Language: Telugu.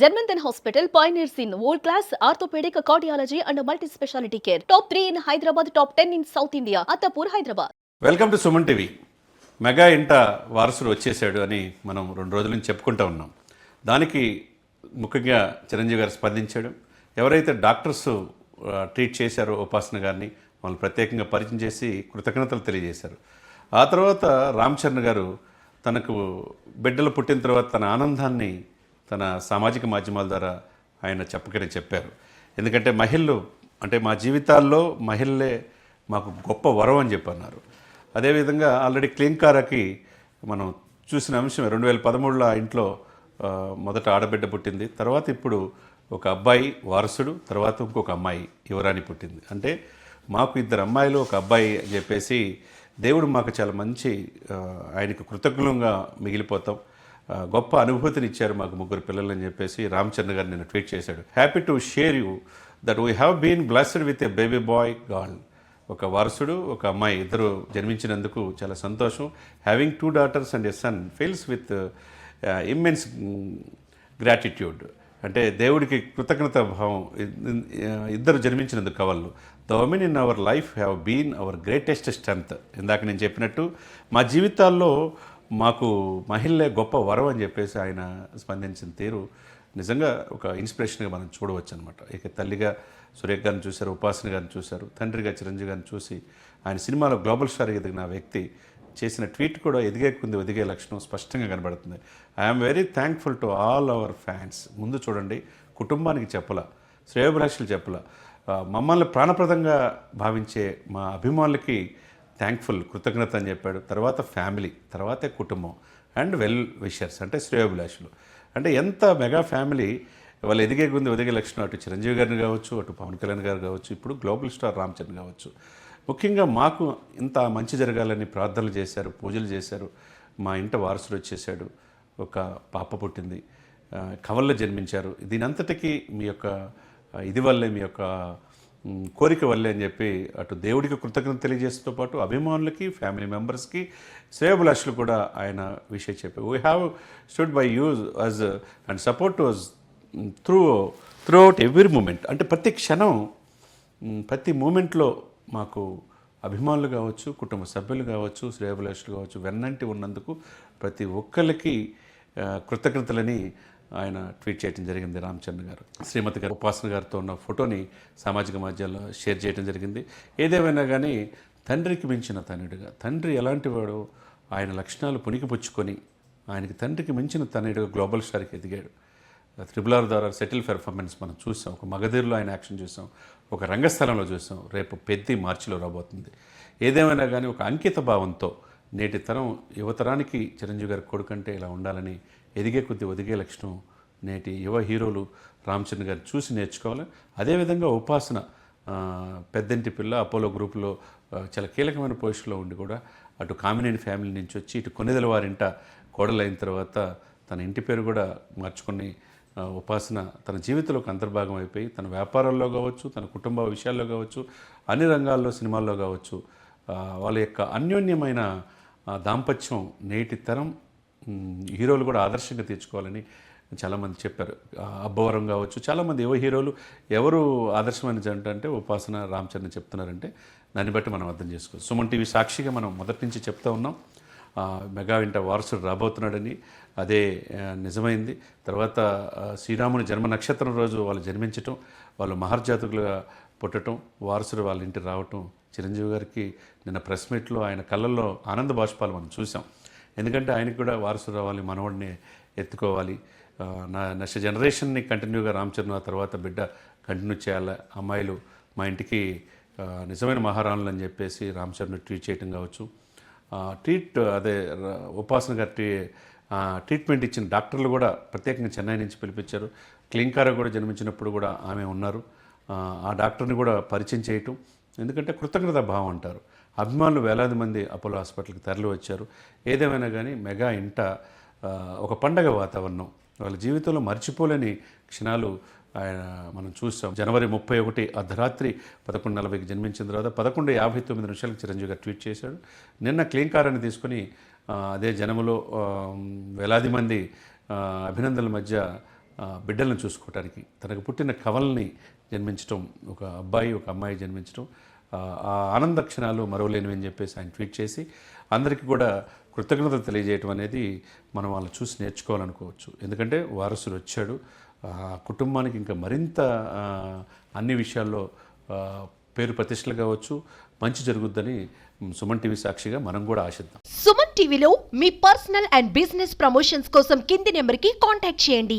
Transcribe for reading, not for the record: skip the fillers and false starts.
Germanton Hospital pioneers in world-class orthopedic, cardiology and multi-specialty care. Top 3 in Hyderabad, top 10 in South India. Attapur, Hyderabad. Welcome to Suman TV. Mega ఇంట వారసుడు వచ్చేసాడు అని మనం 2 రోజుల నుంచి చెప్పుకుంటూ ఉన్నాం. దానికి ముఖ్యంగా చిరంజీవి గారు స్పందించాడు. ఎవరైతే డాక్టర్స్ ట్రీట్ చేశారో ఉపాసన గారిని వాళ్ళు ప్రత్యేకంగా పరిచయం చేసి కృతజ్ఞతలు తెలియజేశారు. ఆ తర్వాత రామ్ చరణ్ గారు తనకు బిడ్డలు పుట్టిన తర్వాత తన ఆనందాన్ని తన సామాజిక మాధ్యమాల ద్వారా ఆయన చెప్పారు. ఎందుకంటే మహిళలు అంటే మా జీవితాల్లో మహిళలే మాకు గొప్ప వరం అని చెప్పన్నారు. అదేవిధంగా ఆల్రెడీ క్లీంకారాకి మనం చూసిన అంశం 2013లో ఆ ఇంట్లో మొదట ఆడబిడ్డ పుట్టింది. తర్వాత ఇప్పుడు ఒక అబ్బాయి వారసుడు, తర్వాత ఇంకొక అమ్మాయి యువరాణి పుట్టింది. అంటే మాకు 2 అమ్మాయిలు ఒక అబ్బాయి అని చెప్పేసి దేవుడు మాకు చాలా మంచి ఆయనకు కృతజ్ఞంగా మిగిలిపోతాం. గొప్ప అనుభూతిని ఇచ్చారు మాకు 3 పిల్లలు అని చెప్పేసి రామ్ చరణ్ గారు నిన్న ట్వీట్ చేశాడు. Happy to share you that we have been blessed with a baby boy girl. ఒక వారసుడు ఒక అమ్మాయి ఇద్దరు జన్మించినందుకు చాలా సంతోషం. Having 2 daughters and a son feels with immense gratitude. అంటే దేవుడికి కృతజ్ఞత భావం ఇద్దరు జన్మించినందుకు కవళ్ళు. The women in our life have been our greatest strength. ఇందాక నేను చెప్పినట్టు మా జీవితాల్లో మాకు మహిళలే గొప్ప వరం అని చెప్పేసి ఆయన స్పందించిన తీరు నిజంగా ఒక ఇన్స్పిరేషన్గా మనం చూడవచ్చు అనమాట. ఇక తల్లిగా సురేఖ గారిని చూశారు, ఉపాసన గారిని చూశారు, తండ్రిగా చిరంజీవి గారిని చూసి ఆయన సినిమాలో గ్లోబల్ స్టార్ ఎదిగిన వ్యక్తి చేసిన ట్వీట్ కూడా ఎదిగే కొంది ఒదిగే లక్షణం స్పష్టంగా కనబడుతుంది. I'm very thankful to all our fans. ముందు చూడండి, కుటుంబానికి చెప్పల, శ్రేయోభిలాషులు చెప్పల, మమ్మల్ని ప్రాణప్రదంగా భావించే మా అభిమానులకి థ్యాంక్ఫుల్, కృతజ్ఞత అని చెప్పాడు. తర్వాత ఫ్యామిలీ, తర్వాతే కుటుంబం అండ్ వెల్ విషర్స్ అంటే శ్రేయోభిలాషులు. అంటే ఎంత మెగా ఫ్యామిలీ వాళ్ళు ఎదిగే గుంది ఒదిగే లక్షణం. అటు చిరంజీవి గారిని కావచ్చు, అటు పవన్ కళ్యాణ్ గారు కావచ్చు, ఇప్పుడు గ్లోబల్ స్టార్ రామ్ చరణ్ కావచ్చు. ముఖ్యంగా మాకు ఇంత మంచి జరగాలని ప్రార్థనలు చేశారు, పూజలు చేశారు. మా ఇంట వారసుడు వచ్చేసాడు, ఒక పాప పుట్టింది, కవల్లో జన్మించారు. దీనంతటికీ మీ యొక్క ఇది వల్లే, మీ యొక్క కోరిక వల్లే అని చెప్పి అటు దేవుడికి కృతజ్ఞత తెలియజేస్తూ పాటు అభిమానులకి, ఫ్యామిలీ మెంబర్స్కి, శ్రేయోభిలాషులు కూడా ఆయన విషయం చెప్పారు. We have stood by use us and support was throughout every moment. అంటే ప్రతి క్షణం, ప్రతి మూమెంట్లో మాకు అభిమానులు కావచ్చు, కుటుంబ సభ్యులు కావచ్చు, శ్రేయోభిలాషులు కావచ్చు, వెన్నంటి ఉన్నందుకు ప్రతి ఒక్కరికి కృతజ్ఞతలని ఆయన ట్వీట్ చేయడం జరిగింది. రామ్ చరణ్ గారు శ్రీమతి గారు ఉపాసన గారితో ఉన్న ఫోటోని సామాజిక మాధ్యమాల్లో షేర్ చేయడం జరిగింది. ఏదేమైనా కానీ తండ్రికి మించిన తనయుడుగా, తండ్రి ఎలాంటి వాడో ఆయన లక్షణాలు పుణికిపుచ్చుకొని ఆయనకి తండ్రికి మించిన తనయుడుగా గ్లోబల్ స్టార్కి ఎదిగాడు. RRR ద్వారా సెటిల్ పెర్ఫార్మెన్స్ మనం చూసాం. ఒక మగధీరులో ఆయన యాక్షన్ చూసాం, ఒక రంగస్థలంలో చూసాం. రేపు పెద్ద మార్చిలో రాబోతుంది. ఏదేమైనా కానీ ఒక అంకిత భావంతో నేటి తరం యువతరానికి చిరంజీవి గారి కొడుకంటే ఇలా ఉండాలని ఎదిగే కొద్ది ఒదిగే లక్షణం నేటి యువ హీరోలు రామ్ చరణ్ గారు చూసి నేర్చుకోవాలి. అదేవిధంగా ఉపాసన పెద్దంటి పిల్ల అపోలో గ్రూపులో చాలా కీలకమైన పొజిషన్లో ఉండి కూడా అటు కామినేని ఫ్యామిలీ నుంచి వచ్చి ఇటు కొన్నిదల వారింట కోడలైన తర్వాత తన ఇంటి పేరు కూడా మార్చుకుని ఉపాసన తన జీవితంలోకి అంతర్భాగం అయిపోయి తన వ్యాపారాల్లో కావచ్చు, తన కుటుంబ విషయాల్లో కావచ్చు, అన్ని రంగాల్లో, సినిమాల్లో కావచ్చు వాళ్ళ యొక్క అన్యోన్యమైన దాంపత్యం నేటి తరం హీరోలు కూడా ఆదర్శంగా తీర్చుకోవాలని చాలామంది చెప్పారు. అబ్బవరం కావచ్చు, చాలామంది యువ హీరోలు ఎవరు ఆదర్శమైన జంట అంటే ఉపాసన, రామ్ చరణ్ చెప్తున్నారంటే దాన్ని బట్టి మనం అర్థం చేసుకోవచ్చు. సుమన్ టీవీ సాక్షిగా మనం మొదటి నుంచి చెప్తూ ఉన్నాం, మెగా ఇంట వారసుడు రాబోతున్నాడని. అదే నిజమైంది. తర్వాత శ్రీరాముని జన్మ నక్షత్రం రోజు వాళ్ళు జన్మించటం, వాళ్ళు మహర్జాతకులుగా పుట్టడం, వారసుడు వాళ్ళ ఇంటి రావటం, చిరంజీవి గారికి నిన్న ప్రెస్ మీట్లో ఆయన కళ్ళల్లో ఆనంద బాష్పాలు మనం చూసాం. ఎందుకంటే ఆయనకు కూడా వారసుడు రావాలి, మనవడిని ఎత్తుకోవాలి, నా నెక్స్ట్ జనరేషన్ని కంటిన్యూగా రామ్ చరణ్ ఆ తర్వాత బిడ్డ కంటిన్యూ చేయాలి, అమ్మాయిలు మా ఇంటికి నిజమైన మహారాణులు అని చెప్పేసి రామ్ చరణ్ ట్వీట్ చేయటం కావచ్చు. అదే ఉపాసన గారి ట్రీట్మెంట్ ఇచ్చిన డాక్టర్లు కూడా ప్రత్యేకంగా చెన్నై నుంచి పిలిపించారు. క్లీంకారా కూడా జన్మించినప్పుడు కూడా ఆమె ఉన్నారు. ఆ డాక్టర్ని కూడా పరిచయం చేయటం, ఎందుకంటే కృతజ్ఞత భావం అంటారు. అభిమానులు వేలాది మంది అపోలో హాస్పిటల్కి తరలి వచ్చారు. ఏదేమైనా కానీ మెగా ఇంట ఒక పండగ వాతావరణం, వాళ్ళ జీవితంలో మర్చిపోలేని క్షణాలు ఆయన మనం చూసాం. జనవరి 31 అర్ధరాత్రి 11:40కి జన్మించిన తర్వాత 11:59 చిరంజీవి గారు ట్వీట్ చేశాడు. నిన్న క్లీంకారాన్ని తీసుకొని అదే జనములో వేలాది మంది అభినందనల మధ్య బిడ్డలను చూసుకోవటానికి తనకు పుట్టిన కవల్ని జన్మించడం, ఒక అబ్బాయి ఒక అమ్మాయి జన్మించడం, ఆ ఆనంద క్షణాలు మరవలేనివి అని చెప్పేసి ఆయన ట్వీట్ చేసి అందరికీ కూడా కృతజ్ఞతలు తెలియజేయటం అనేది మనం వాళ్ళని చూసి నేర్చుకోవాలనుకోవచ్చు. ఎందుకంటే వారసుడు వచ్చాడు, ఆ కుటుంబానికి ఇంకా మరింత అన్ని విషయాల్లో పేరు ప్రతిష్టలు కావచ్చు, మంచి జరుగుద్దని సుమన్ టీవీ సాక్షిగా మనం కూడా ఆశిద్దాం. సుమన్ టీవీలో మీ పర్సనల్ అండ్ బిజినెస్ ప్రమోషన్స్ కోసం కింది నెంబర్కి కాంటాక్ట్ చేయండి.